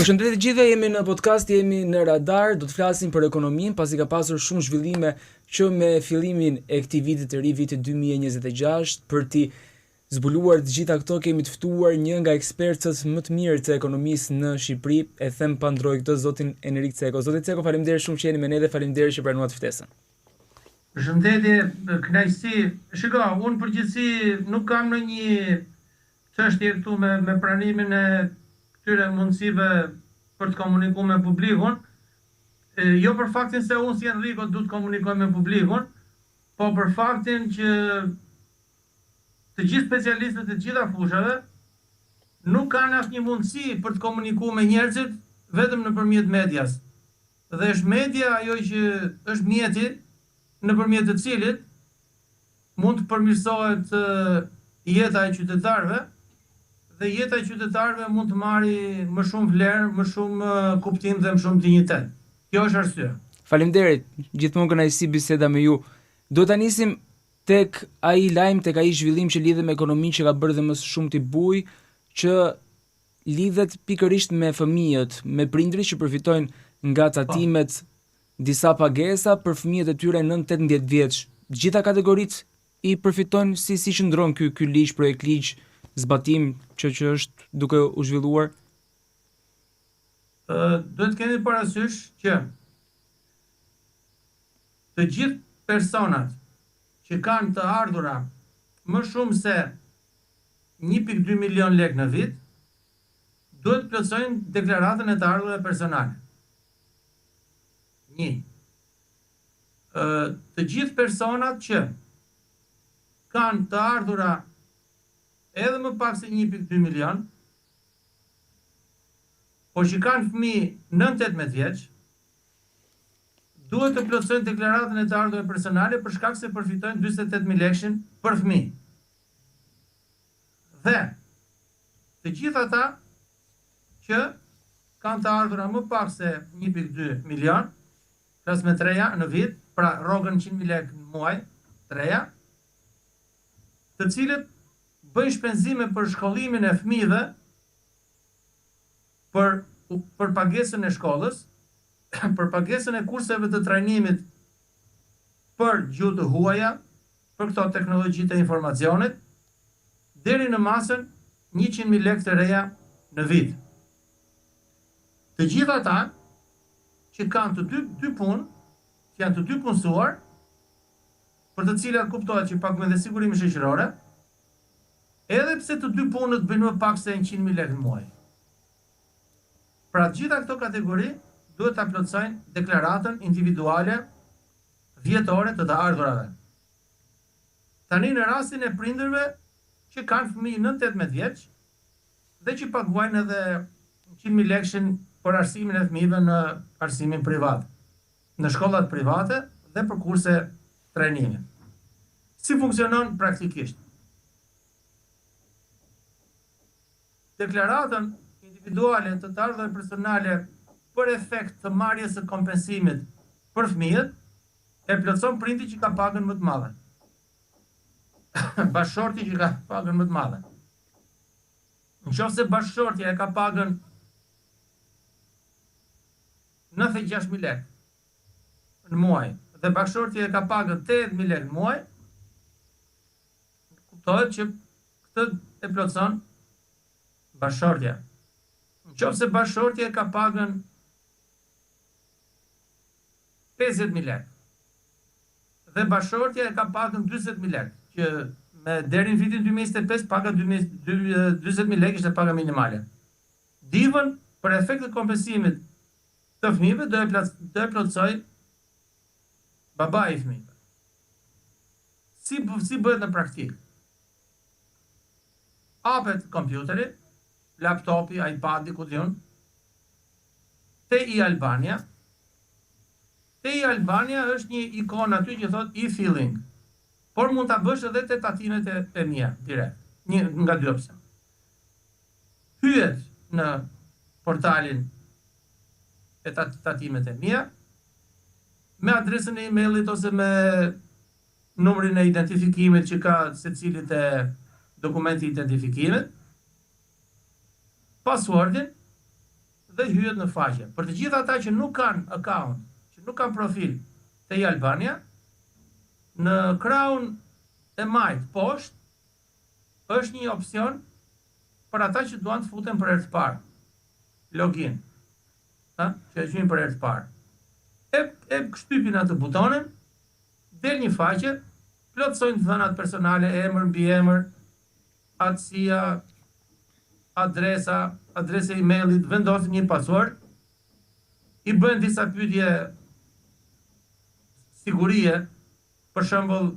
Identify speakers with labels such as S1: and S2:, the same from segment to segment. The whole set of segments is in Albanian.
S1: Përshëndetje të gjithëve, jemi në podcast, jemi në Radar, do të flasim për ekonominë, pasi ka pasur shumë zhvillime që me fillimin e këtij viti të ri, vitit 2026, për t'i zbuluar të gjitha këto kemi të ftuar një nga ekspertët më të mirë të ekonomisë në Shqipëri, e them pa ndrojë këtë zotin Enrik Ceko. Zoti Ceko, faleminderit shumë që jeni me ne dhe faleminderit që pranuat ftesën.
S2: Përshëndetje, kënaqësi. Shiko, unë përgjithësi nuk kam ndonjë çështje këtu me pranimin e këtyre mundësive për të komunikuar me publikun, jo për faktin se unë si Enriko du të komunikoj me publikun, po për faktin që të gjithë specialistët e gjitha fushave nuk kanë asnjë mundësi për të komunikuar me njerëzit vetëm nëpërmjet medias. Dhe është media ajo që është mjeti nëpërmjet të cilit mund të përmirësohet jeta e qytetarëve, dhe jeta e qytetarëve mund të marrë më shumë vlerë, më shumë kuptim dhe më shumë dinjitet. Kjo është arsye.
S1: Faleminderit, gjithmonë kënaqësi biseda me ju. Do ta nisim tek ai lajm, tek ai zhvillim që lidhet me ekonominë që ka bërë dhe më së shumti buj, që lidhet pikërisht me fëmijët, me prindrit që përfitojnë nga tatimet, disa pagesa për fëmijët e tyre 9-18 vjeç. Gjitha kategoritë i përfitojnë si qëndron ky ligj, projekt ligj, zbatim që është duke u zhvilluar?
S2: Duhet të keni parasysh që të gjithë personat që kanë të ardhura më shumë se 1.2 milion lekë në vit, duhet të plotësojnë deklaratën e të ardhurave personale. 1. Të gjithë personat që kanë të ardhura edhe më pak se 1.2 milion, por që kanë fëmijë 9-18 vjeç, duhet të plotësojnë deklaratën e të ardhurave personale për shkak se përfitojnë 48.000 lekë për fëmijë. Dhe të gjithë ata që kanë të ardhura më pak se 1.2 milion, flas me treja në vit, pra rrogën 100.000 lekë në muaj, treja, të cilët bëjnë shpenzime për shkollimin e fëmijëve, për pagesën e shkollës, për pagesën e kurseve të trajnimit për gjuhë të huaja, për këto teknologji të informacionit, deri në masën 100.000 lekë të reja në vit. Të gjitha ata që kanë të dy punë, që janë të dy punësuar, për të cilat kuptohet që paguajnë dhe sigurimi shoqërore, edhe pse të dy punët bëjnë më pak se 100.000 lekë në muaj. Pra të gjitha këto kategori duhet ta plotësojnë deklaratën individuale vjetore të të ardhurave. Tani në rastin e prindërve që kanë fëmijë 9-18 vjeç dhe që paguajnë edhe 100.000 lekë për arsimin e fëmijëve në arsimin privat, në shkollat private dhe për kurse trajnimi. Si funksionon praktikisht? Deklaratën individuale të të ardhurave personale për efekt të marrjes së kompensimit për fëmijët e plotëson prindi që ka pagën më të madhe. Bashkëshorti që ka pagën më të madhe. Nëse bashkëshortja e ka pagën 96.000 lekë në muaj dhe bashkëshortja e ka pagën 80.000 lekë në muaj, kuptohet që këtë e plotëson bashkëshortja. Nëse bashkëshortja ka pagën 50.000 lekë dhe bashkëshortja ka pagën 40.000 lekë, që me deri në vitin 2025 paga 40.000 lekë ishte paga minimale. Divën për efekt të kompensimit të fëmijëve do e plotësoj babai i fëmijëve. Si bëhet në praktikë? Hapet kompjuteri, laptopi, iPadi, ku diun, te e-Albania. Te e-Albania është një ikon aty që thot e-filling, por mund ta bësh edhe te tatimet e mia direkt, një nga dy opsione. Hyet në portalin e tatimet e mia, me adresën e emailit ose me numrin e identifikimit që ka secilit e dokumenti identifikimit, passwordin dhe hyet në faqe. Për të gjithë ata që nuk kanë account, që nuk kanë profil te Albania, në krahun e majt poshtë është një opsion për ata që duan të futen për herë të parë. Login. Që e quajnë për herë të parë. E shtypin atë butonin, del një faqe, plotësojnë dhënat personale, emër, mbiemër, atësia, adresa e-mailit, vendosin një password, i bëjnë disa pyetje sigurie, për shembull,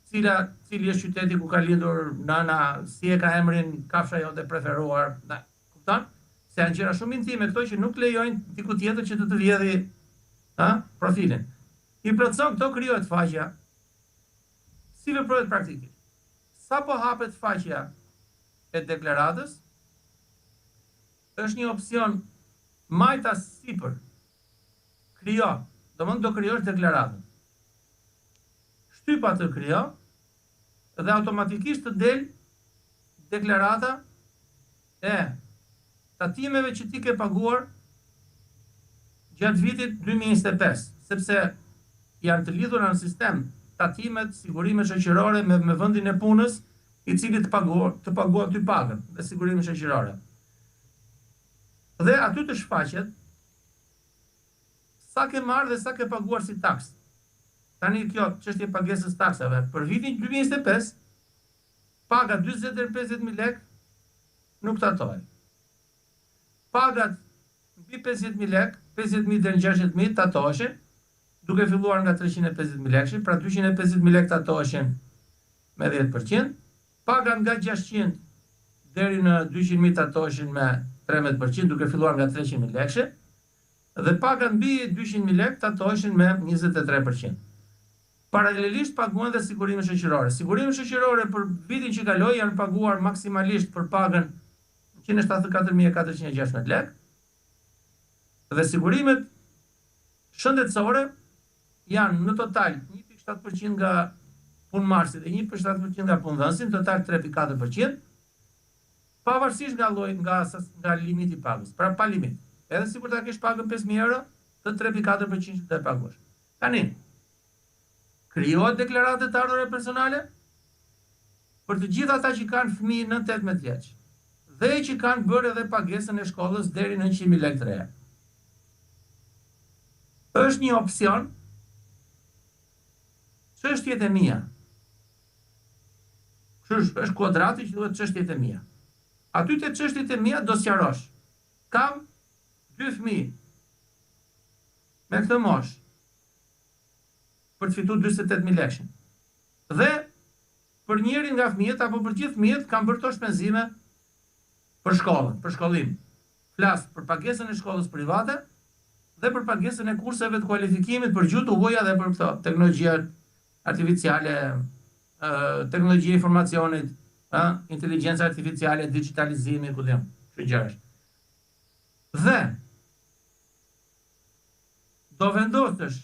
S2: cili është qyteti ku ka lindur nana, si e ka emrin kafsha jote preferuar, kupton? Se janë gjëra shumë intime këto që nuk lejojnë diku tjetër që të vjedhë profilin. I plotëson këto, krijohet faqja. Si veprohet praktikisht? Sa po hapet faqja e deklaratës, është një opsion majta sipër. Krijo, do krijosh deklaratën. Shtyp atë krijo dhe automatikisht të del deklarata e tatimeve që ti ke paguar gjatë vitit 2025, sepse janë të lidhura në sistem tatimet, sigurime shoqërore me vendin e punës, i cili të paguan ty pagën dhe sigurime shoqërore. Dhe aty të shfaqet sa ke marrë dhe sa ke paguar si taks. Tani kjo çështje pagesës taksave për vitin 2025, paga 40-50.000 lekë nuk tatohet. Pagat mbi 50.000 lekë, 50.000 deri në 60.000 tatoheshin, duke filluar nga 350.000 lekë, pra 250.000 lekë tatoheshin me 10%, pagat nga 600 deri në 200.000 tatoheshin me 13%, duke filluar nga 300.000 lekë, dhe pagat mbi 200.000 lekë tatoheshin me 23%. Paralelisht paguhen dhe sigurime shoqërore. Sigurime shoqërore për vitin që kaloi janë paguar maksimalisht për pagën 174.416 lekë, dhe sigurimet shëndetësore janë në total 1.7% nga punëmarrësit dhe 1.7% nga punëdhënësit, total 3.4%, pavarësisht nga limiti i pagës, pra pa limit. Edhe sikur ta kesh pagën 5.000 euro, të 3.4% të paguash. Tani, krijohet deklaratë të ardhurave personale për të gjithë ata që kanë fëmijë në 18 vjeç dhe që kanë bërë edhe pagesën e shkollës deri në 100.000 lekë të reja. Është një opsion çështjet e mia. Është kuadrati që duhet çështjet e mia. Aty te çështjet e mia do sqarosh. Kam 2 fëmijë me këtë moshë për të fituar 48.000 lekë. Dhe për njërin nga fëmijët apo për gjithë fëmijët kam bërë to shpenzime për shkollën, për shkollim. Flas për pagesën e shkollës private dhe për pagesën e kurseve të kualifikimit për gjuhë të huaja dhe për këto teknologjia artificiale, teknologjia e informacionit, inteligjenca artificiale, digitalizimi, ku diun, këto gjëra. Dhe do vendosësh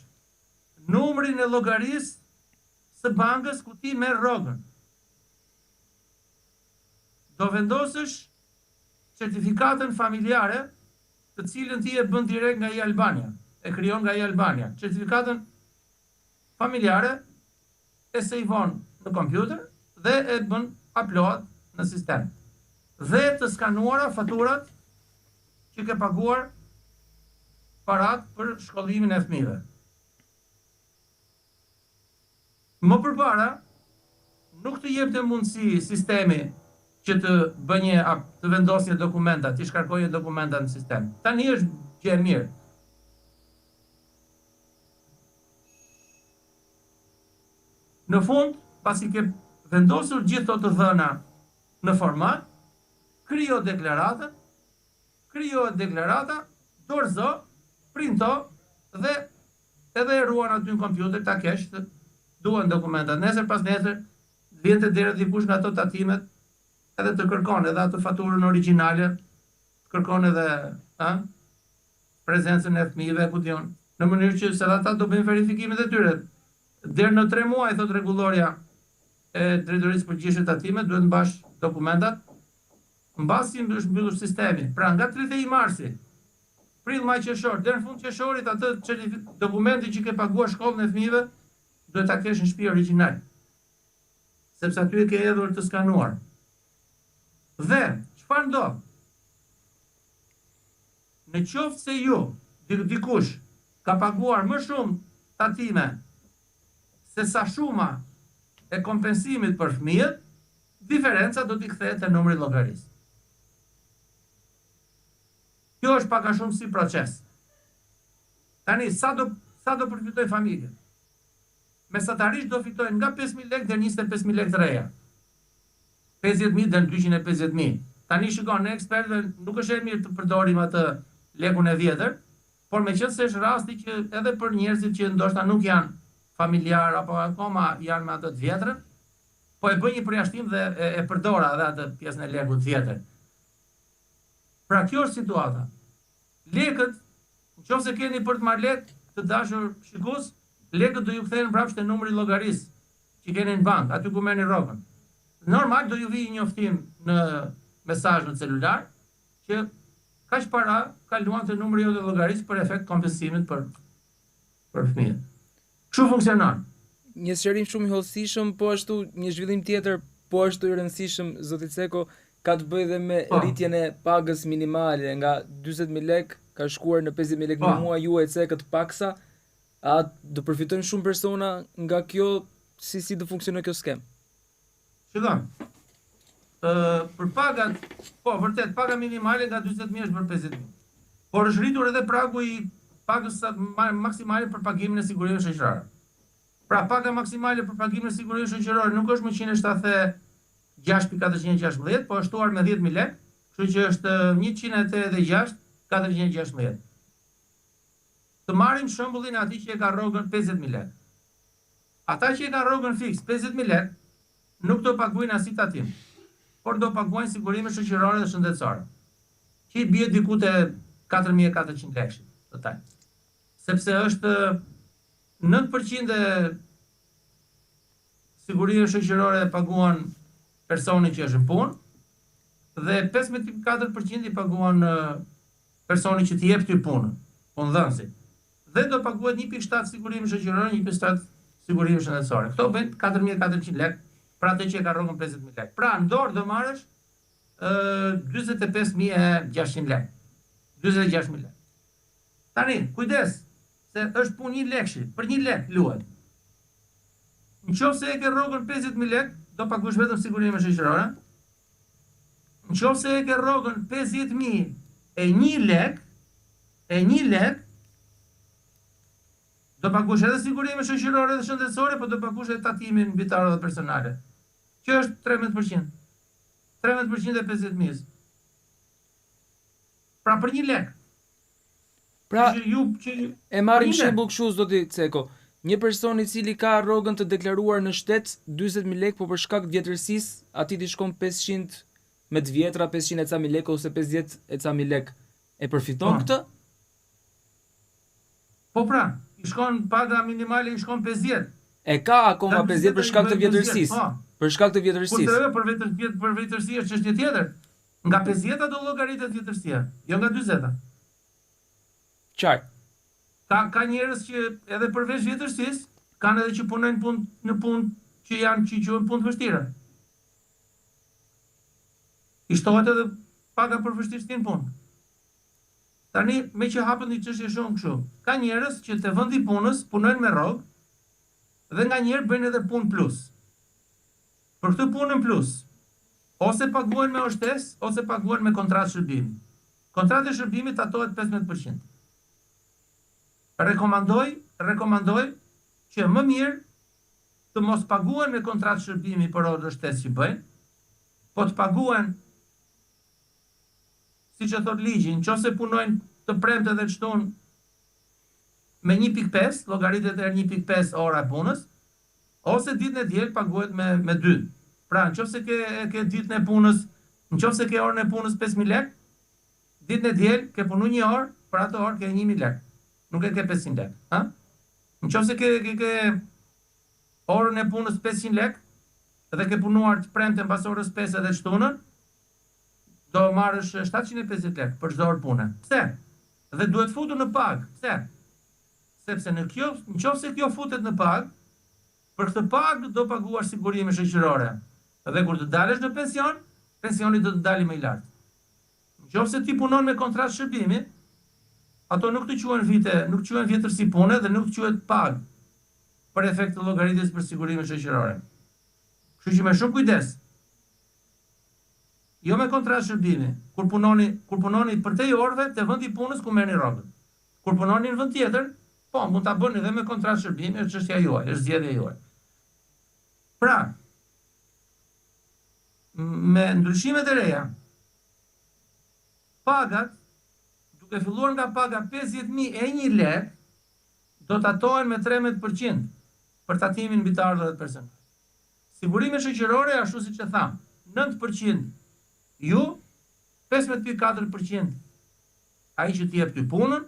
S2: numrin e llogarisë së bankës ku ti merr rrogën. Do vendosësh certifikatën familjare, të cilën ti e bën direkt nga Albania, e krijon nga Albania. Certifikatën familjare e sejvon në kompjuter dhe e bën upload në sistem. Dhe të skanuara faturat që ke paguar parat për shkollimin e fëmijëve. Më përpara, nuk të jepte mundësi sistemi që të vendosje dokumenta, të shkarkoje dokumenta në sistem. Tani është gjë e mirë. Në fund, pasi ke vendosur gjithë të dhëna në format, krijohet deklarata, dorëzo, printo dhe edhe e ruan aty në kompjuter, ta kesh të duan dokumentat. Nesër pas nesër, vjen të deri dikush nga ato tatimet edhe të kërkon edhe atë faturën origjinale, të kërkon edhe prezencën e fëmijëve, ku diun, në mënyrë që se ata do bëjnë verifikimet e tyre. Deri në 3 muaj, thot rregullorja e drejtorisë përgjithshme tatime, duhet mbash dokumentat mbasi është mbyllur sistemi. Pra nga 31 marsi, prill, maj, qershor, deri në fund qershorit atë dokumenti që ke paguar shkollën e fëmijëve duhet ta kesh në shtëpi origjinal. Sepse aty e ke hedhur të skanuar. Dhe çfarë ndodh? Në qoftë se ju, dikush, ka paguar më shumë tatime se sa shuma e kompensimit për fëmijët, diferenca do t'i kthehet te numri i llogarisë. Kjo është pak a shumë si proces. Tani, sa do përfitoj familja? Mesatarisht do fitojnë nga 5.000 lekë deri 25.000 lekë të reja. 50.000 deri 250.000. Tani shikon, ne ekspertëve nuk është e mirë të përdorim atë lekun e vjetër, por meqense është rasti që edhe për njerëzit që ndoshta nuk janë familjar apo akoma janë me atë të vjetrën, po e bëj një përjashtim dhe e përdora edhe atë pjesën e lekut të vjetër. Pra kjo është situata. Lekët, nëse keni për të marrë lekë, të dashur shikues, lekët do ju kthehen mbrapsht te numri i llogarisë që keni në bank, aty ku merrni rrogën. Normal do ju vijë një njoftim në mesazh në celular që kaq para kaluan te numri i llogarisë për efekt kompensimit për fëmijët. Kështu funksionon.
S1: Një sqarim shumë i hollësishëm, po ashtu një zhvillim tjetër, po ashtu i rëndësishëm, zoti Ceko, ka të bëjë dhe me rritjen e pagës minimale nga 40.000 lekë ka shkuar në 50.000 lekë në muaj. Ju e Cekët paksa, a do përfitojnë shumë persona nga kjo, si do funksionojë kjo skem?
S2: Shikon. Për pagat, po vërtet paga minimale nga 40.000 është për 50.000. Por është rritur edhe pragu i pagës maksimale për pagimin e sigurimit shoqëror. Pra paga maksimale për pagimin e sigurimit shoqëror nuk është më 176.416, po është shtuar me 10.000 lekë, kështu që është 186.416. Të marrim shembullin e atij që e ka rrogën 50.000 lekë. Ata që e ka rrogën fiks 50.000 lekë nuk do paguajnë as tatim, por do paguajnë sigurime shoqërore dhe shëndetësore, që i bie diku te 4.400 lekë total. Sepse është 9% e sigurime shoqërore paguan personi që është në punë dhe 15.4% i paguan personi që t'i jep ty punën, punëdhënësi. Dhe do paguhet 1.7 sigurime shoqërore, 1.7 sigurime shëndetësore. Këto bëjnë 4.400 lekë për atë që e ka rrogën 50.000 lekë. Pra në dorë do marrësh 45.600 lekë. 46.000 lekë. Tani, kujdes, se është punë 1 lekë, për 1 lekë luhet. Nëse e ke rrogën 50.000 lekë, do paguash vetëm sigurime shoqërore. Nëse e ke rrogën 50.000 e 1 lekë, do paguash edhe sigurime shoqërore dhe shëndetësore, po do paguash edhe tatimin mbitar dhe personale, që është 13%. 13% e 50.000. Pra për 1 lekë.
S1: Pra, e marrim shembull kështu, zoti Ceko. Një person i cili ka rrogën të deklaruar në shtet 40.000 lekë, po për shkak të vjetërsisë, atij i shkon 500 me të vjetra, 500 e ca mijë lekë ose 50 e ca mijë lekë. E përfiton këtë?
S2: Po pra, i shkon paga minimale, i shkon 50.
S1: E ka akoma 50 për shkak të vjetërsisë. Për shkak të vjetërsisë.
S2: Për vjetërsi është çështje tjetër. Nga 50-a do llogaritet vjetërsia, jo nga 40-a.
S1: Qartë.
S2: Ka njerëz që edhe përveç vjetërsisë kanë edhe që punojnë në punë që quhen punë të vështira. I shtohet edhe paga për vështirësinë në punë. Tani, me që hapën një çështje shumë kështu. Ka njerëz që te vendi i punës punojnë me rrogë dhe nganjëherë bëjnë edhe punë plus. Për këtë punën plus, ose paguhen me oshtesë, ose paguhen me kontratë shërbimi. Kontrata e shërbimit tatohet 15%. Rekomandoj që më mirë të mos paguhen me kontratë shërbimi për orë shtesë që bëjnë, po të paguhen, siç e thot ligji, nëse punojnë të premte dhe të shtunë me 1.5, llogaritet e 1.5 ora e punës, ose ditën e diel paguhet me 2. Pra, nëse ke ditën e punës, nëse ke orën e punës 5.000 lekë, ditën e diel ke punu 1 orë, për atë orë ke 1.000 lekë. Nuk e ke 500 lekë, ha? Nëse ke orën e punës 500 lekë dhe ke punuar të premte mbas orës 5 edhe shtunën, do marrësh 750 lekë për çdo orë pune. Pse? Dhe duhet futur në pagë. Pse? Sepse nëse kjo futet në pagë, për këtë pagë do paguash sigurime shoqërore. Dhe kur të dalësh në pension, pensioni do të dalë më i lartë. Nëse ti punon me kontratë shërbimi, ato nuk të quhen vite, nuk quhen vjetërsi pune dhe nuk quhet pagë për efekt të llogaritjes për sigurime shoqërore. Kështu që me shumë kujdes. Jo me kontratë shërbimi. Kur punoni për te orëve te vendi i punës ku merrni rrogën. Kur punoni në vend tjetër, po mund ta bëni edhe me kontratë shërbimi, është çështja juaj, është zgjedhja juaj. Pra, me ndryshimet e reja, pagat, duke filluar nga paga 50.001 lekë, do të atohen me 13% për tatimin mbi të ardhurat personale. Sigurime shoqërore, ashtu siç e tham, 9% ju, 15.4% ai që t'i jep ty punën,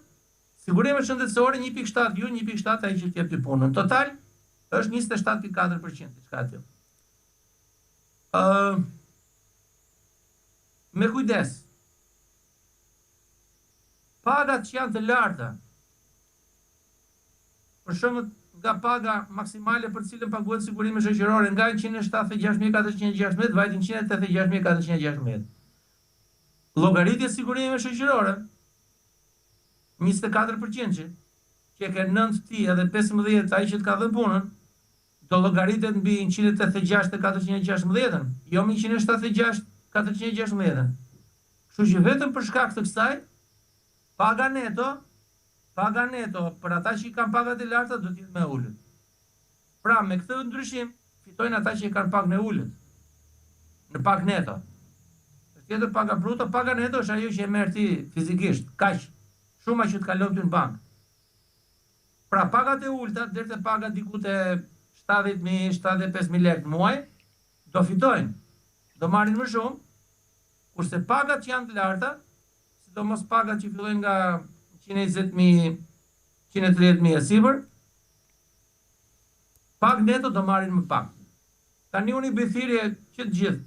S2: sigurime shëndetësore 1.7 ju, 1.7 ai që t'i jep ty punën. Total është 27.4%, diçka aty. Me kujdes. Pagat që janë të larta, për shembull nga paga maksimale për cilën paguhet sigurime shoqërore nga 176.416 vajt 186.416. Llogaritja e sigurimeve shoqërore 24% që ke 9 ti edhe 15 ai që të ka dhënë punën, do llogaritet mbi 186.416, jo mbi 176.416. Kështu që vetëm për shkak të kësaj, paga neto për ata që i kanë pagat e larta do të jetë më ulët. Pra me këtë ndryshim fitojnë ata që i kanë pagën e ulët. Në pagë neto. Tjetër paga bruto, paga neto është ajo që e merr ti fizikisht, kaq, shuma që të kalon ty në bankë. Pra pagat e ulta deri te paga diku te 70.000, 75.000 lekë muaj, do fitojnë, do marrin më shumë, kurse pagat që janë të larta, sidomos pagat që fillojnë nga 120.000, 130.000 e sipër, pag neto do marrin më pak. Tani unë i bëj thirrje që të gjithë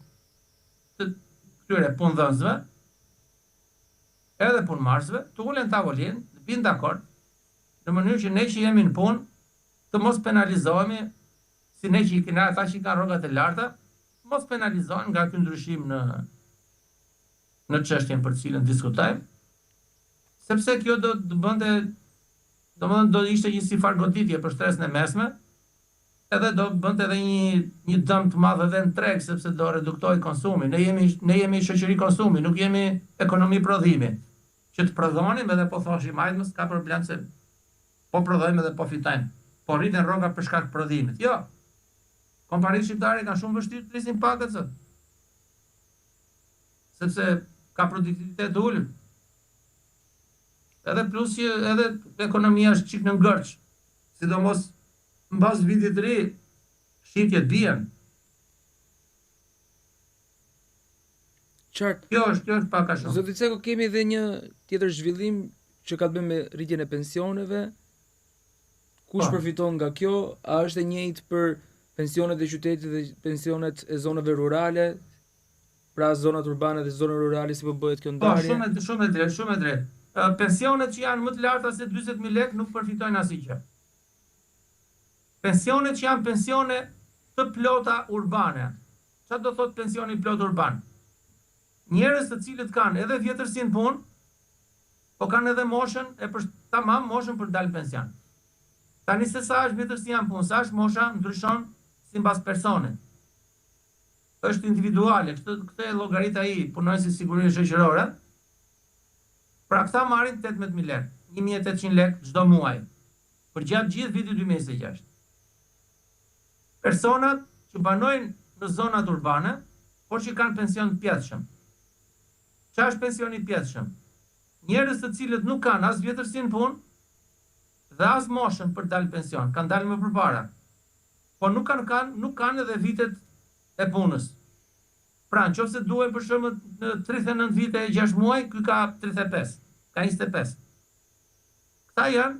S2: të këtyre punëdhënësve, edhe punëmarrësve, të ulen tavolinë, të binë dakord, në mënyrë që ne që jemi në punë, të mos penalizohemi, si ne që i kena ata që i kanë rrogat e larta, mos penalizohen nga ky ndryshim në çështjen për të cilën diskutojmë, sepse kjo do të bënte, domethënë do ishte një sifar goditje për shtresën e mesme, edhe do bënte edhe një dëm të madh edhe në treg, sepse do reduktoj konsumi. Ne jemi shoqëri konsumi, nuk jemi ekonomi prodhimi. Që të prodhonim edhe po thoshim, hajde mos ka problem se po prodhojmë edhe po fitojmë. Po rriten rroga për shkak të prodhimit. Jo. Kompanitë shqiptare kanë shumë vështirë të rrisin pagat sot. Sepse ka produktivitet të ulur. Edhe plus që edhe ekonomia është çik në ngërç, sidomos mbas vitit të ri, shitjet bien.
S1: Qartë.
S2: Kjo është pak a shumë.
S1: Zoti Ceko, kemi edhe një tjetër zhvillim që ka të bëjë me rritjen e pensioneve. Kush përfiton nga kjo? A është e njëjtë për pensionet e qytetit dhe pensionet e zonave rurale? Pra zonat urbane dhe zonat rurale, si po bëhet kjo ndarje?
S2: Po, shumë e drejtë. Pensionet që janë më të larta se 40.000 lekë nuk përfitojnë asgjë. Pensionet që janë pensione të plota urbane. Çfarë do thotë pensioni plot urban? Njerëz të cilët kanë edhe vjetërsinë punë, po kanë edhe moshën e tamam moshën për dalë pension. Tani se sa është vjetërsia në punë, sa është mosha, ndryshon sipas personit. Është individuale, këtë llogarit ai punojnë si siguri shoqërore. Pra këta marrin 18.000 lekë, 1.800 lekë çdo muaj, për gjatë gjithë vitit 2026. Personat që banojnë në zonat urbane, por që kanë pension të pjetshëm. Çfarë është pensioni i pjetshëm? Njerëz të cilët nuk kanë as vjetërsinë punë dhe as moshën për dalë pension, kanë dalë më përpara. Po nuk kanë edhe vitet e punës. Pra, nëse duhen për shembull në 39 vite e 6 muaj, ky ka 35, ka 25. Këta janë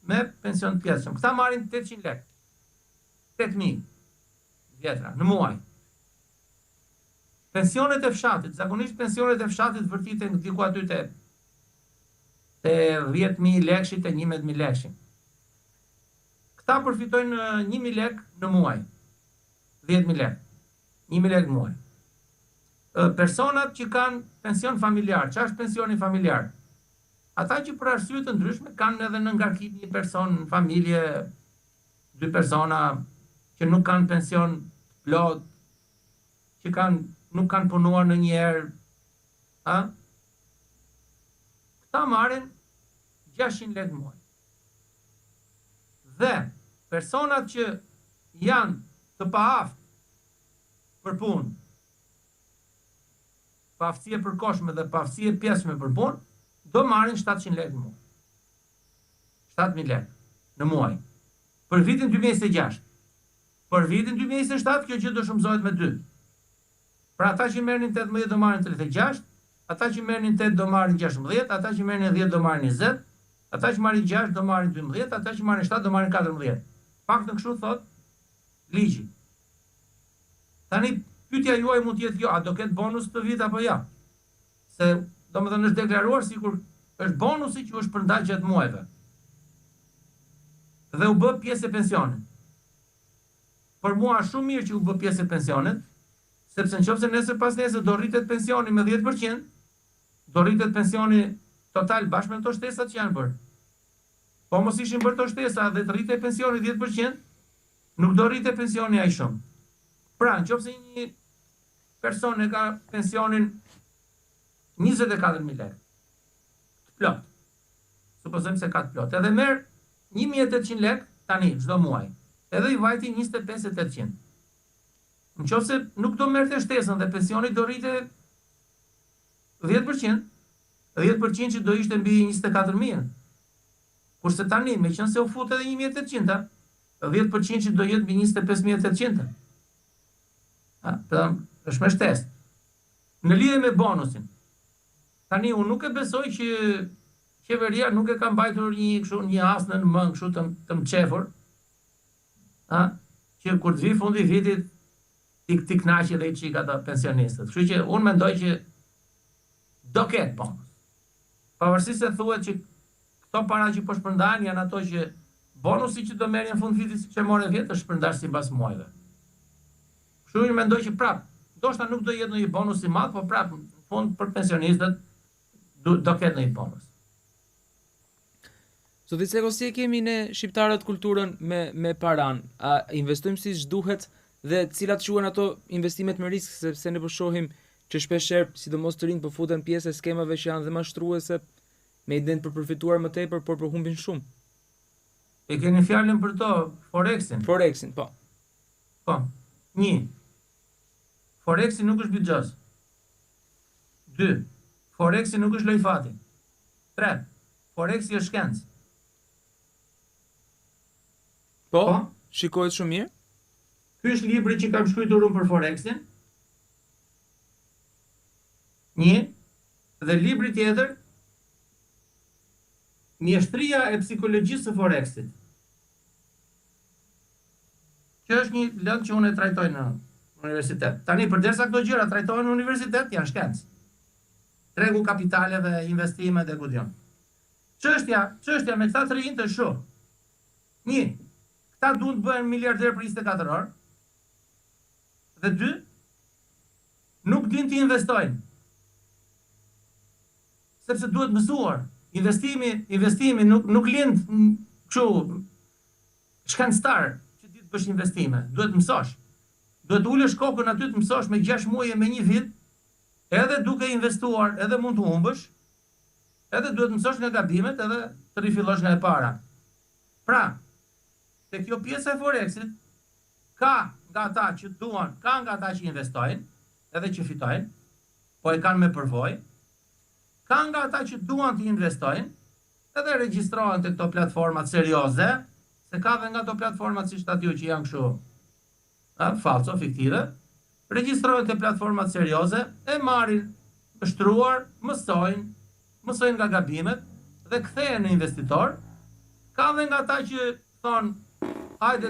S2: me pension të pjetshëm. Këta marrin 800 lekë. 8.000 vjetra në muaj. pensionet e fshatit, zakonisht pensionet e fshatit vërtiten diku aty te 10.000 lekëshit e 11.000 lekëshit. Këta përfitojnë 1.000 lek në muaj, 10.000 lek, 1.000 lek në muaj. Personat që kanë pension familjar, që është pensioni familjar? Ata që për arsye të ndryshme kanë edhe në ngarkim një person në familje, 2 persona që nuk kanë pension plot, që nuk kanë punuar në njerë, këta marrin 600 lek muaj. Dhe personat që janë të paaft për punë, paaftësie përkohshme dhe paaftësie pjesme për punë, do marrin 700 lek në muaj. 7.000 lek në muaj. Për vitin 2026. Për vitin 2027 kjo gjë do shumëzohet me 2. Pra ata që merrin 18 do marrin 36, ata që merrin 8 do marrin 16, ata që merrin 10 do marrin 20, ata që marrin 6 do marrin 12, ata që marrin 7 do marrin 14. Faktën kështu thot ligji. Tani pyetja juaj mund të jetë a do ketë bonus këtë vit apo jo? Se domethënë është deklaruar sikur është bonusi që është përndar gjatë muajve. Dhe u bë pjesë e pensionit. Për mua është shumë mirë që u bë pjesë e pensionit, sepse nëse nesër pas nesër do rritet pensioni me 10%, do rritet pensioni total bashkë me këto shtesat që janë bërë. Po mos ishin bërë këto shtesa dhe të rritej pensioni 10%, nuk do rritet pensioni aq shumë. Pra, nëse një person e ka pensionin 24.000 lekë, të plot, supozojmë se ka të plot, edhe merr 1.800 lekë tani çdo muaj, edhe i vajti 25.800. Nëse nuk do merrte shtesën dhe pensioni do rritej 10%, 10% që do ishte mbi 24.000. Kurse tani, meqense u fut edhe 1.800, 10% që do jetë mbi 25.800. Pra, është me shtesë. Në lidhje me bonusin, tani unë nuk e besoj që qeveria nuk e ka mbajtur një asnë në mend kështu të mçefur, që kur të vi fundi i vitit ti kënaqi dhe i çik ata pensionistët. Kështu që unë mendoj që do ketë bonus. Pavarësisht se thuhet që këto para që po shpërndahen janë ato që bonusi që do merren në fund vitit siç e morën vjet është shpërndar sipas muajve. Kështu unë mendoj që prap, ndoshta nuk do jetë ndonjë bonus i madh, por prap në fund për pensionistët do ketë ndonjë bonus.
S1: Zoti Ceko, si e kemi ne shqiptarët kulturën me paran? A investojmë siç duhet dhe cilat quhen ato investimet me risk, sepse ne po shohim që shpeshherë, sidomos të rinjt, po futen pjesë e skemave që janë dhe mashtruese me ident për përfituar më tepër, por përhumbin shumë.
S2: E keni fjalën për to, Forexin?
S1: Forexin, po.
S2: Po. 1. Forexi nuk është bixhoz. 2. Forexi nuk është lojfati. 3. Forexi është shkencë.
S1: Po, shikohet shumë mirë.
S2: Ky është libri që kam shkruar unë për Forexin. 1. Dhe libri tjetër, Mjeshtria e psikologjisë së Forexit. Që është një lëndë që unë e trajtoj në universitet. Tani, përderisa këto gjëra trajtohen në universitet, janë shkencë. Tregu kapitaleve, investimet e kudion. Çështja me këta të rinj të shoh. 1. Këta duan të bëhen miliarder për 24 orë. Dhe 2. Nuk din të investojnë. Sepse duhet mësuar. Investimi nuk lind kështu shkencëtar që di të bësh investime. Duhet mësosh. Duhet ulesh kokën aty të mësosh me 6 muaj e me 1 vit, edhe duke investuar, edhe mund të humbësh, edhe duhet mësosh nga gabimet, edhe të rifillosh nga e para. Pra, te kjo pjesa e Forexit, ka nga ata që duan, ka nga ata që investojnë, edhe që fitojnë, po e kanë me përvojë. Ka nga ata që duan të investojnë, edhe regjistrohen të këto platformat serioze, se ka dhe nga to platformat si shtatju që janë kështu falso, fiktive, regjistrohen të platformat serioze, e marrin shtruar, mësojnë nga gabimet, dhe kthehen në investitor. Ka dhe nga ata që thonë, hajde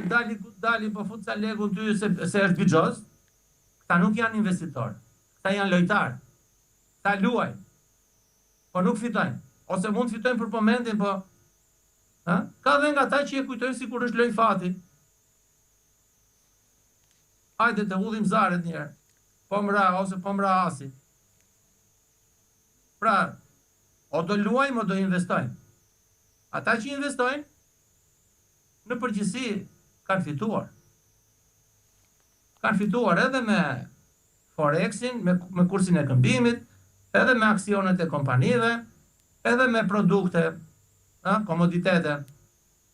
S2: dali po fut ca lekun ty se është bixhoz. Këta nuk janë investitor. Këta janë lojtarë. Këta luajnë. Po nuk fitojnë. Ose mund të fitojnë për momentin, po ka dhe nga ta që e kujtojnë si kur është loj fati. Hajde të udhim zaret njerë. Po mra, ose po mra asi. Pra, o do luajmë, o do investojnë. Ata që investojnë, në përgjithësi kanë fituar. Kanë fituar edhe me Forexin, me kursin e këmbimit, edhe me aksionet e kompanive, edhe me produkte, komoditete,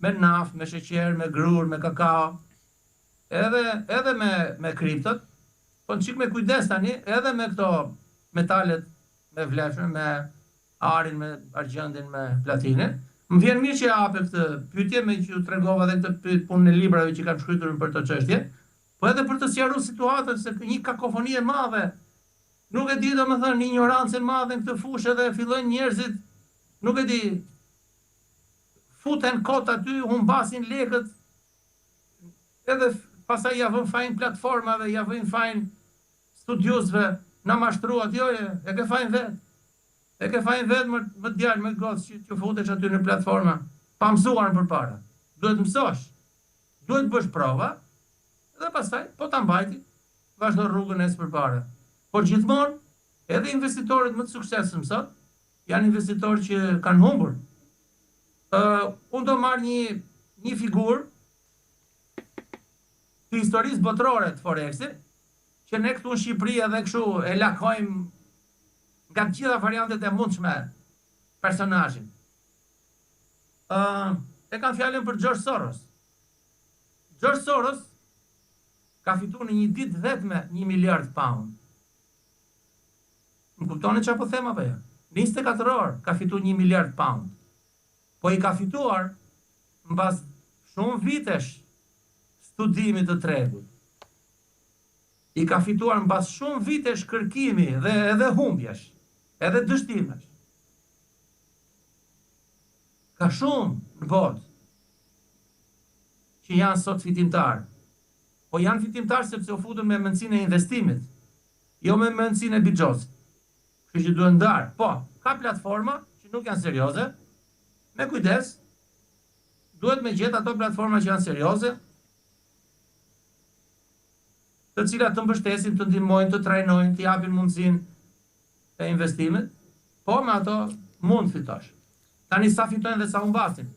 S2: me naftë, me sheqer, me grur, me kakao, edhe me kriptot, po në qik me kujdes tani, edhe me këto metalet me vlefshme, me arin, me argjendin, me platinin. Më vjen mirë që ape këtë pyetje, me që ju tregova dhe këtë punë në librave që kanë shkruar për të çështje, po edhe për të sqaruar situatën se një kakofoni e madhe. Nuk e di domethënë një ignorancë e madhe në këtë fushë dhe fillojnë njerëzit, nuk e di, futen kot aty, humbasin lekët, edhe pastaj ja vën fajin platformave, ja vën fajin studiosve, na mashtruat, jo, e ke fajin vetë. E ke fajin vetë më djalë, më gocë që futesh aty në platforma, pa mësuar përpara. Duhet mësosh, duhet bësh prova, dhe pastaj, po ta mbajti, vazhdo rrugën e së përpara. Por gjithmonë, edhe investitorët më të suksesshëm sot, janë investitorë që kanë humbur. Unë do marrë një figurë të historisë botërore të Forexit, që ne këtu në Shqipëri edhe kështu e lakojmë nga të gjitha variantet e mundshme personazhin. E kanë fjalën për George Soros. George Soros ka fituar në një ditë vetëm 1 miliard pound. Më kuptoni çfarë po them apo jo? Në 24 orë ka fituar 1 miliard pound. Po i ka fituar mbas shumë vitesh studimit të tregut. I ka fituar mbas shumë vitesh kërkimi dhe edhe humbjesh, edhe dështimesh. Ka shumë në botë që janë sot fitimtarë. Po janë fitimtarë sepse u futën me mendësinë e investimit, jo me mendësinë e bixhosit. Kështu që duhet ndarë. Po, ka platforma që nuk janë serioze, me kujdes, duhet me gjetë ato platforma që janë serioze, të cilat të mbështesin, të ndihmojnë, të trajnojnë, të japin mundësinë e investimit, po me ato mund fitosh. Tani sa fitojnë dhe sa humbasin.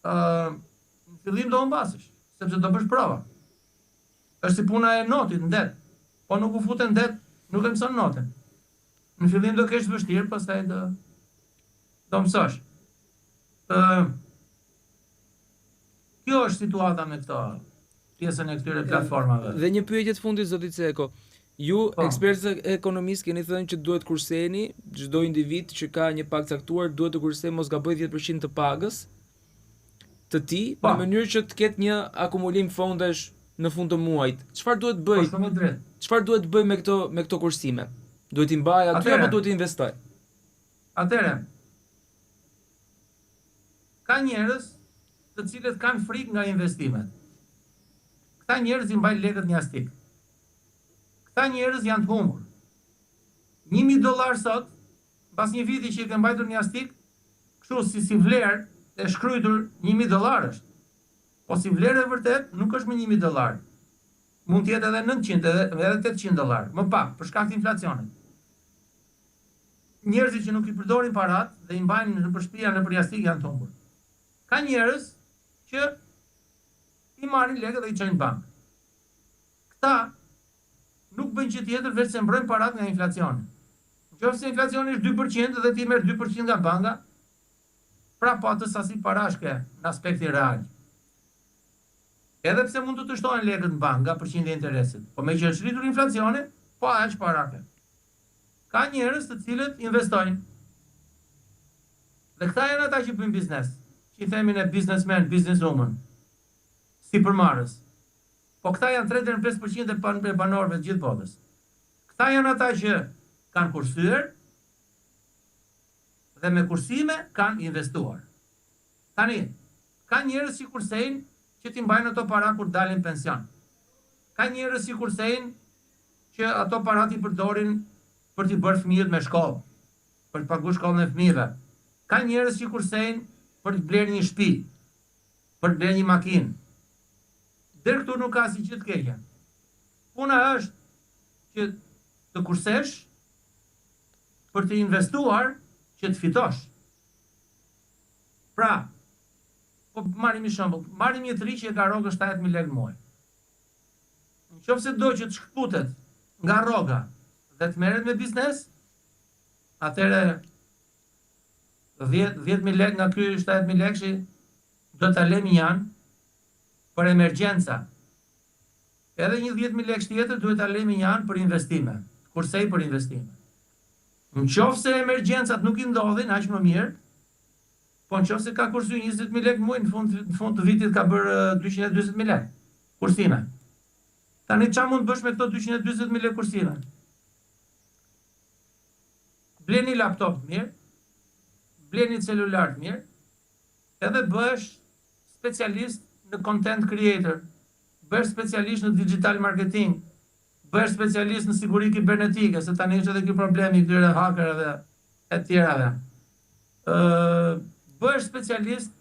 S2: Në fillim do humbasësh, sepse do bësh prova. Është si puna e notit në det, po nuk u futen në det, nuk e mëson notin. Në fillim do kesh vështirë, pastaj do mësosh. Kjo është situata me këto pjesën e këtyre platformave.
S1: Dhe një pyetje të fundit, zoti Ceko. Ju, ekspertët ekonomistë, keni thënë që duhet kurseni, çdo individ që ka një pagë caktuar duhet të kursej mos gaboj 10% të pagës të tij, në mënyrë që të ketë një akumulim fondesh në fund të muajit. Çfarë duhet bëj? Çfarë duhet bëj me këto kursime? Duhet i mbaj aty apo duhet i investoj?
S2: Atëherë, ka njerëz të cilët kanë frikë nga investimet. Këta njerëz i mbajnë lekët një astik. Këta njerëz janë të humbur. $1.000 sot, pas një viti që i ke mbajtur një astik, kështu si vlerë e shkruajtur $1.000 është. Po si vlerë e vërtet nuk është më $1.000. Mund të jetë edhe $900 edhe $800, më pak për shkak të inflacionit. Njerëzit që nuk i përdorin parat dhe i mbajnë në shtëpia në përjastik janë të humbur. Ka njerëz që i marrin lekët dhe i çojnë në bankë. Këta nuk bëjnë që tjetër veç se mbrojnë parat nga inflacioni. Nëse inflacioni është 2% dhe ti merr 2% nga banka, pra po atë sasi parash ke në aspektin real. Edhe pse mund të shtohen lekët në bank nga përqindja e interesit, po me që është rritur inflacioni, po aq para ke. Ka njerëz të cilët investojnë. Dhe këta janë ata që bëjnë biznes, që i themin e businessman, businesswoman, si përmarrës. Po këta janë 3-5% e banorëve të gjithë botës. Këta janë ata që kanë kursyer dhe me kursime kanë investuar. Tani, ka njerëz që kursejnë që t'i mbajnë ato para kur dalin pension. Ka njerëz që kursejnë që ato parat i përdorin për t'i bërë fëmijët me shkollë, për të paguar shkollën e fëmijëve. Ka njerëz që kursejnë për të blerë një shtëpi, për të blerë një makinë. Deri këtu nuk ka asgjë të keqe. Puna është që të kursesh për të investuar që të fitosh. Pra, po marrim një shembull, marrim një thri që e ka rrogën 70.000 lekë në muaj. Nëse do që të shkputet nga rroga dhe të merret me biznes, atëherë 10.000 lekë nga ky 70.000 lekëshi do ta lëmë janë për emergjenca. Edhe një 10.000 lekë tjetër duhet ta lëmë janë për investime, kursej për investime. Nëse emergjencat nuk i ndodhin, aq më mirë. Po nëse ka kursy 20.000 lekë muaj, në fund të vitit ka bërë 240.000 lekë kursime. Tani çfarë mund të bësh me këto 240.000 lekë kursime? Bleni laptop të mirë, bleni celular të mirë, edhe bësh specialist në content creator, bësh specialist në digital marketing, bësh specialist në siguri kibernetike, se tani është edhe ky problemi i këtyre hackerëve e tjerave. Bësh specialist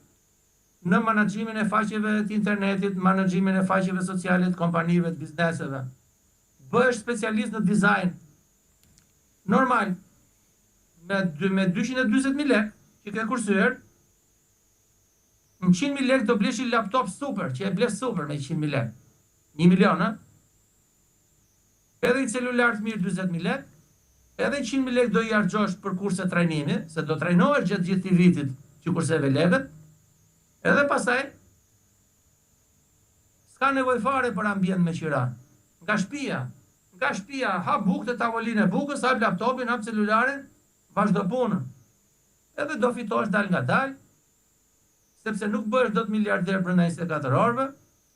S2: në menaxhimin e faqeve të internetit, menaxhimin e faqeve sociale të kompanive, të bizneseve. Bësh specialist në dizajn. Normal, me 240.000 lekë që ke kursyer, në 100.000 lekë do blesh një laptop super, që e blesh super me 100.000 lekë. 1 milion, ha? Edhe një celular të mirë 40.000 lekë, edhe 100.000 lekë do i harxhosh për kurse trajnimi, se do trajnohesh gjatë gjithë vitit që kurseve lekët, edhe pastaj s'ka nevojë fare për ambient me qira. Nga shtëpia, hap bukë të tavolinë e bukës, hap laptopin, hap celularin, vazhdo punën. Edhe do fitosh dal nga dal, sepse nuk bëhesh dot miliarder brenda 24 orëve,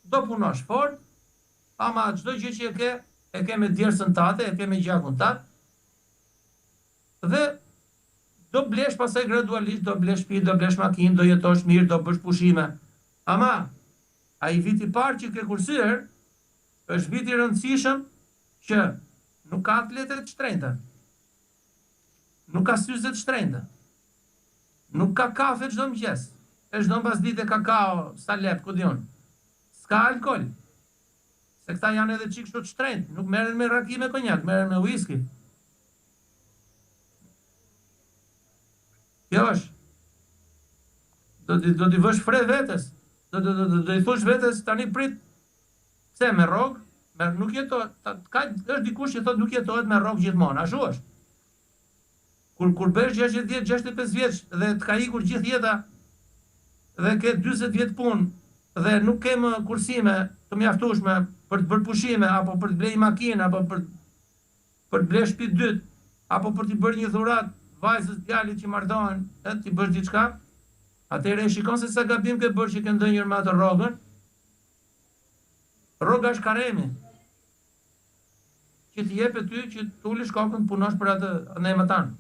S2: do punosh fort, ama çdo gjë që e ke me djersën tate, e ke me gjakun tat, dhe do blesh pasaj gradualisht, do blesh shtëpi, do blesh makinë, do jetosh mirë, do bësh pushime. Ama, ai viti i parë që ke kursyer, është viti i rëndësishëm që nuk ka atletet të shtrenjta, nuk ka syze të shtrenjta, nuk ka kafe çdo mëngjes, e çdo mbasdite kakao, salep, ku diun. S'ka alkol. Se këta janë edhe çik kështu të shtrenjtë, nuk merren me raki me konjak, merren me whisky. Kjo është. Do t'i vësh fre vetes. Do i thosh vetes tani prit. Pse me rrog? Nuk jetohet. Është dikush që thotë nuk jetohet me rrog gjithmonë, ashtu është. Kur bësh 60-65 vjeç dhe të ka ikur gjithë jeta dhe ke 40 vjet punë dhe nuk ke më kursime të mjaftueshme për të bërë pushime apo për të blej makinë apo për të blej shtëpi dytë apo për të bërë një dhuratë vajzës djalit që marrdohen, ti bësh diçka, atëherë e shikon se sa gabim ke bërë që ke ndonjëherë me atë rrogën. Rroga është karemi. Që t'i jep ty që të ulish kokën të punosh për atë në emëtan.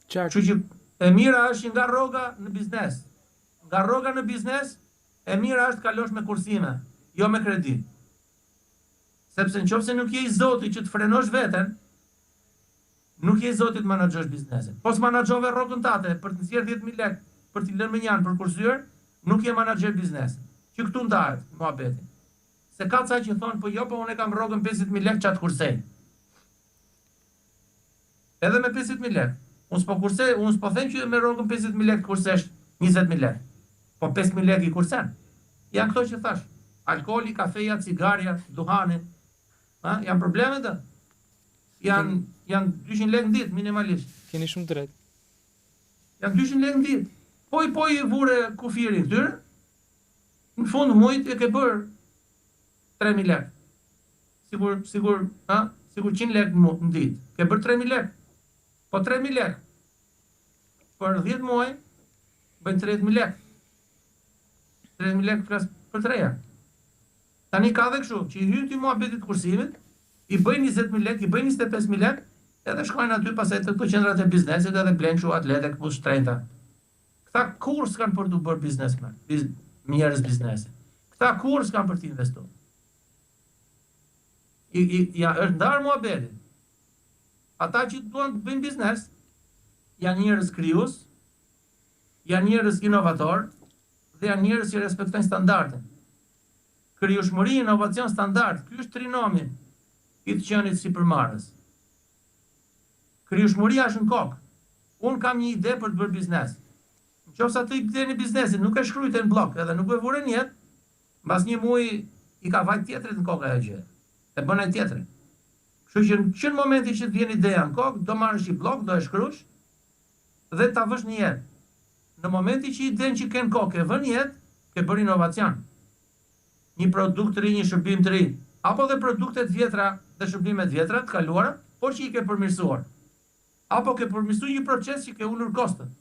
S2: Kështu që e mira është nga rroga në biznes. Nga rroga në biznes, e mira është kalosh me kursime, jo me kredi. Sepse nëse nuk je i Zoti që të frenosh veten, nuk je i Zoti të menaxhosh biznesin. Po s'menaxhove rrogën tate për të nxjerrë 10.000 lekë për t'i lënë me janë për kursyer, nuk je menaxher biznesin. Që këtu ndahet muhabeti. Se ka ca që thonë, po jo, po unë kam rrogën 50.000 lekë çat kursej. Edhe me 50.000 lekë. Unë s'po them që me rrogën 50.000 lekë kursesh 20.000 lekë. Po 5.000 lekë i kursen. Janë këto që thash. Alkooli, kafeja, cigaria, duhani. Janë probleme të? Janë 200 lekë në ditë minimalisht.
S1: Keni shumë drejt.
S2: Janë 200 lekë në ditë. Po i vure kufirin këtyre, në fund muajit e ke bërë 3.000 lekë. Sigur 100 lekë në ditë. Ke bërë 3.000 lekë. Po 3.000 lekë. Për 10 muaj, bëjnë 30.000 lekë. 30.000 lekë flas për treja. Tani ka dhe kështu, që i hynë të muhabetit kursimit, i bëjnë 20.000 lekë, i bëjnë 25.000 lekë, edhe shkojnë aty pasaj të këto qendrat e biznesit edhe blenë kështu atlete këtu shtrenjta. Këta kur s'kan për të bërë biznesmen, njerëz biznesi. Këta kur s'kan për të investuar. është ndarë muhabeti. Ata që duan të bëjnë biznes, janë njerëz krijues, janë njerëz inovator dhe janë njerëz që respektojnë standardet. Krijueshmëri, inovacion, standard, ky është trinomi i të qenit sipërmarrës. Krijueshmëria është në kokë. Unë kam një ide për të bërë biznes. Nëse atë idenë e biznesit nuk e shkruajtë në blog, edhe nuk e vure në jetë, mbas një muaji i ka vajt tjetrit në kokë ajo gjë. E bën ai tjetri. Kështu që në momenti që të vjen ideja në kokë, do marrësh një blog, do e shkruash dhe ta vësh në jetë. Në momenti që idenë që ke në kokë e vën në jetë, ke bërë inovacion. Një produkt të ri, një shërbim të ri, apo dhe produkte të vjetra dhe shërbime të vjetra të kaluara, por që i ke përmirësuar. Apo ke përmirësuar një proces që ke ulur kostot.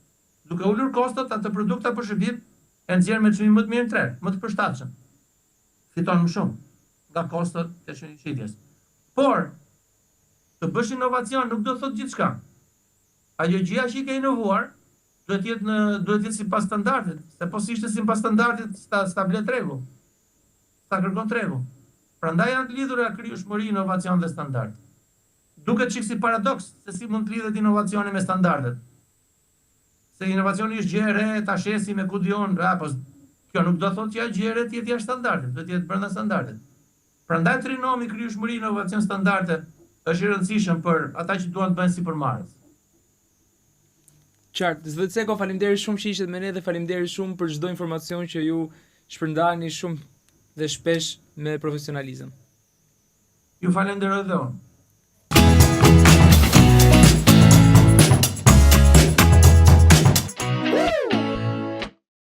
S2: Duke ulur kostot, atë produkt apo shërbim e nxjerr me çmim më të mirë në tregë, më të përshtatshëm. Fiton më shumë nga kostot e shitjes. Por të bësh inovacion nuk do thotë gjithçka. Ajo gjëja që i ke inovuar duhet jetë sipas standardit, se po si ishte sipas standardit sta ble tregu. Sta kërkon tregu. Prandaj janë të lidhura krijueshmëri, inovacion dhe standard. Duket çik si paradoks se si mund të lidhet inovacioni me standardet. Se inovacioni është gjë e re, ta shesi me ku dion, apo kjo nuk do thotë që ajo gjë e re të jetë jashtë standardit, do të jetë brenda standardit. Prandaj trinomi krijueshmëri, inovacion, standarde është i rëndësishëm për ata që duan të bëjnë sipërmarrës.
S1: Qartë, Zvëceko, faleminderit shumë që ishit me ne dhe faleminderit shumë për çdo informacion që ju shpërndani shumë dhe shpesh me profesionalizëm.
S2: Ju falenderoj dhe unë.